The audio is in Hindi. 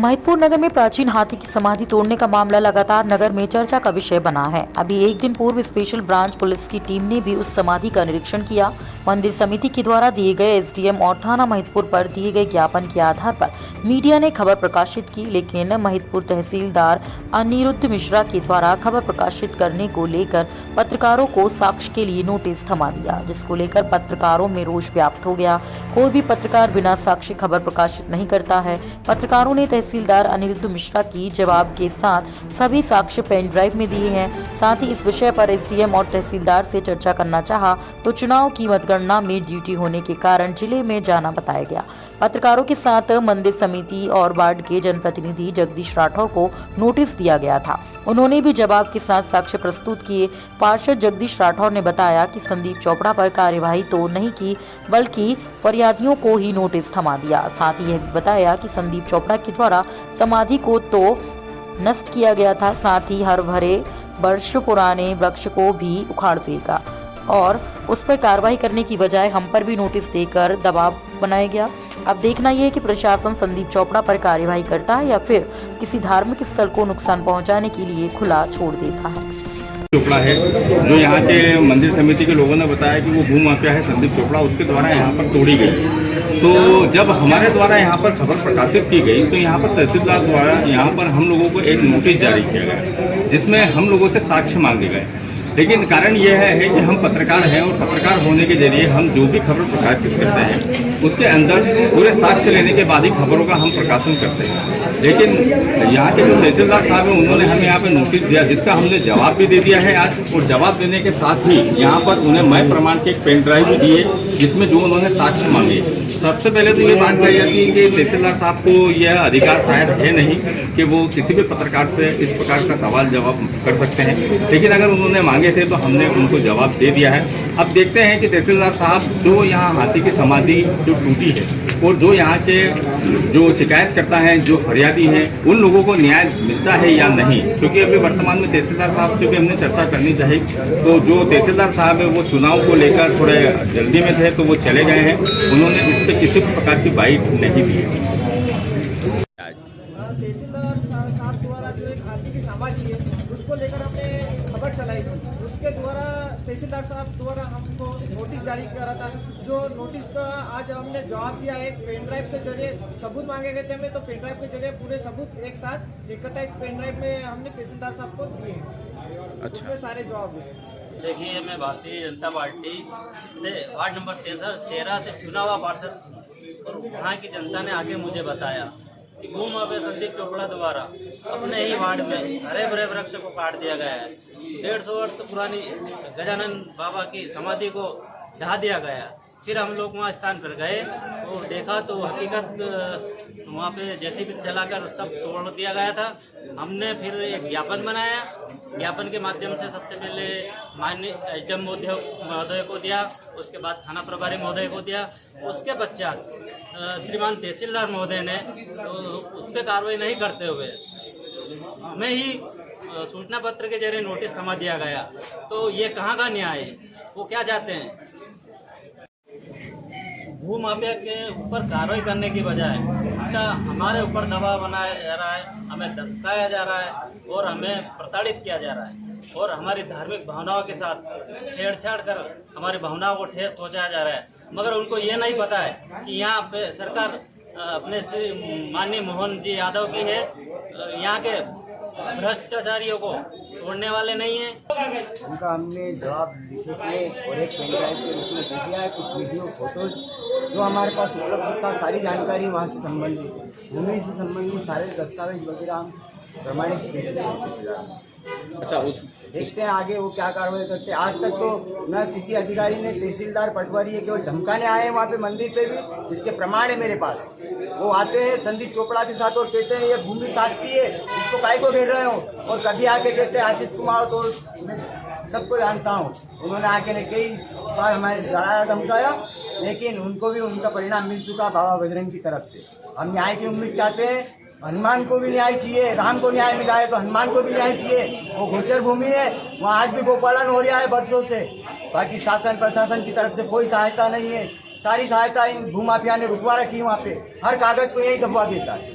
महिदपुर नगर में प्राचीन हाथी की समाधि तोड़ने का मामला लगातार नगर में चर्चा का विषय बना है। अभी एक दिन पूर्व स्पेशल ब्रांच पुलिस की टीम ने भी उस समाधि का निरीक्षण किया। मंदिर समिति के द्वारा दिए गए एसडीएम और थाना महिदपुर पर दिए गए ज्ञापन के आधार पर मीडिया ने खबर प्रकाशित की, लेकिन महिदपुर तहसीलदार अनिरुद्ध मिश्रा के द्वारा खबर प्रकाशित करने को लेकर पत्रकारों को साक्ष्य के लिए नोटिस थमा दिया, जिसको लेकर पत्रकारों में रोष व्याप्त हो गया। कोई भी पत्रकार बिना साक्ष्य खबर प्रकाशित नहीं करता है। पत्रकारों ने तहसीलदार अनिरुद्ध मिश्रा की जवाब के साथ सभी साक्ष्य पेन ड्राइव में दिए हैं। साथ ही इस विषय पर एसडीएम और तहसीलदार से चर्चा करना चाहा तो चुनाव की मतगणना में ड्यूटी होने के कारण जिले में जाना बताया गया। पत्रकारों के साथ मंदिर समिति और वार्ड के जनप्रतिनिधि जगदीश राठौर को नोटिस दिया गया था। उन्होंने भी जवाब के साथ साक्ष्य प्रस्तुत किए। पार्षद जगदीश राठौर ने बताया कि संदीप चोपड़ा पर कार्यवाही तो नहीं की, बल्कि फरियादियों को ही नोटिस थमा दिया। साथ ही यह भी बताया कि संदीप चोपड़ा के द्वारा समाधि को तो नष्ट किया गया था, साथ ही हर भरे वर्ष पुराने वृक्ष को भी उखाड़ फेंका और उस पर कार्रवाई करने की बजाय हम पर भी नोटिस देकर दबाव बनाया गया। अब देखना यह है कि प्रशासन संदीप चोपड़ा पर कार्यवाही करता है या फिर किसी धार्मिक स्थल को नुकसान पहुंचाने के लिए खुला छोड़ देता है। चोपड़ा है जो यहाँ के मंदिर समिति के लोगों ने बताया कि वो भू माफिया है संदीप चोपड़ा, उसके द्वारा यहाँ पर तोड़ी गई। तो जब हमारे द्वारा यहाँ पर खबर प्रकाशित की गई तो यहाँ पर तहसीलदार द्वारा यहाँ पर हम लोगों को एक नोटिस जारी किया गया, जिसमें हम लोगों से साक्ष्य मांगे गए। लेकिन कारण यह है कि हम पत्रकार हैं और पत्रकार होने के जरिए हम जो भी खबर प्रकाशित करते हैं उसके अंदर पूरे साक्ष्य लेने के बाद ही खबरों का हम प्रकाशन करते हैं। लेकिन यहाँ के जो तहसीलदार साहब हैं उन्होंने हमें यहाँ पे नोटिस दिया, जिसका हमने जवाब भी दे दिया है आज। और जवाब देने के साथ ही यहाँ पर उन्हें मय प्रमाण के एक पेन ड्राइव भी दिए, जिसमें जो उन्होंने साक्ष्य मांगे। सबसे पहले तो ये बात कही जाती है कि तहसीलदार साहब को यह अधिकार शायद है नहीं कि वो किसी भी पत्रकार से इस प्रकार का सवाल जवाब कर सकते हैं, लेकिन अगर उन्होंने मांगे थे तो हमने उनको जवाब दे दिया है। अब देखते हैं कि तहसीलदार साहब जो यहाँ हाथी की समाधि जो टूटी है और जो यहाँ के जो शिकायतकर्ता हैं, जो फरियादी हैं, उन लोगों को न्याय मिलता है या नहीं। क्योंकि अभी वर्तमान में तहसीलदार साहब से भी हमने चर्चा करनी चाहिए। तो जो तहसीलदार साहब है वो चुनाव को लेकर थोड़े जल्दी में थे तो वो चले गए हैं, उन्होंने इस पर किसी प्रकार की बाइट नहीं दी है। तहसीलदार साहब द्वारा जो एक हाथी की समाधि है उसको लेकर हमने खबर चलाई, उसके द्वारा तहसीलदार साहब द्वारा हमको नोटिस जारी करा था। जो नोटिस का आज हमने जवाब दिया, एक पेन ड्राइव के जरिए सबूत मांगे गए थे हमें, तो पेन ड्राइव के जरिए पूरे सबूत एक साथ इकट्ठा एक पेन ड्राइव में हमने तहसीलदार साहब को दिए। अच्छा, सारे जवाब हैं। देखिए, मैं भारतीय जनता पार्टी से वार्ड नंबर 13 से चुना हुआ पार्षद और वहाँ की जनता ने आके मुझे बताया कि भू माफिया संदीप चोपड़ा द्वारा अपने ही वार्ड में हरे भरे वृक्ष को काट दिया गया है। 150 वर्ष पुरानी गजानन बाबा की समाधि को ढहा दिया गया। फिर हम लोग वहाँ स्थान पर गए तो देखा तो हकीकत वहाँ पे जेसीबी चलाकर सब तोड़ दिया गया था। हमने फिर एक ज्ञापन बनाया, ज्ञापन के माध्यम से सबसे पहले माननीय एसडीएम महोदय को दिया, उसके बाद थाना प्रभारी महोदय को दिया। उसके पश्चात श्रीमान तहसीलदार महोदय ने उस पर कार्रवाई नहीं करते हुए हमें ही सूचना पत्र के जरिए नोटिस थमा दिया गया। तो ये कहाँ का न्याय है? वो क्या चाहते हैं? भू माफिया के ऊपर कार्रवाई करने की बजाय उल्टा हमारे ऊपर दबाव बनाया जा रहा है, हमें धमकाया जा रहा है और हमें प्रताड़ित किया जा रहा है और हमारी धार्मिक भावनाओं के साथ छेड़छाड़ कर हमारी भावनाओं को ठेस पहुंचाया जा रहा है। मगर उनको ये नहीं पता है कि यहाँ पे सरकार अपने से माननीय मोहन जी यादव की है, यहाँ के भ्रष्टाचारियों को छोड़ने वाले नहीं है। उनका हमने जवाब लिखे थे और एक पेन ड्राइव के रूप में दे दिया है, कुछ वीडियो फोटोज जो हमारे पास उपलब्ध था, सारी जानकारी वहाँ से संबंधित, भूमि से संबंधित सारे दस्तावेज वगैरह हम प्रमाणित दे चुके हैं। अच्छा, देखते हैं आगे वो क्या कार्रवाई करते हैं। आज तक तो न किसी अधिकारी ने, तहसीलदार पटवारी है केवल धमकाने आए हैं वहाँ पे मंदिर पे भी, जिसके प्रमाण है मेरे पास। वो आते हैं संदीप चोपड़ा के साथ और कहते हैं ये भूमि शासकीय है, इसको काय को घेर रहे हो, और कभी आके कहते हैं आशीष कुमार, तो मैं सबको जानता हूँ, उन्होंने आके ने कई बार हमारे डराया धमकाया, लेकिन उनको भी उनका परिणाम मिल चुका बाबा बजरंग की तरफ से। हम न्याय की उम्मीद चाहते हैं, हनुमान को भी न्याय चाहिए, राम को न्याय मिला है तो हनुमान को भी न्याय चाहिए। वो गोचर भूमि है, वहाँ आज भी गोपालन हो रहा है वर्षों से। बाकी शासन प्रशासन की तरफ से कोई सहायता नहीं है, सारी सहायता इन भूमाफिया ने रुकवा रखी है। वहाँ पे हर कागज को यही दबवा देता है।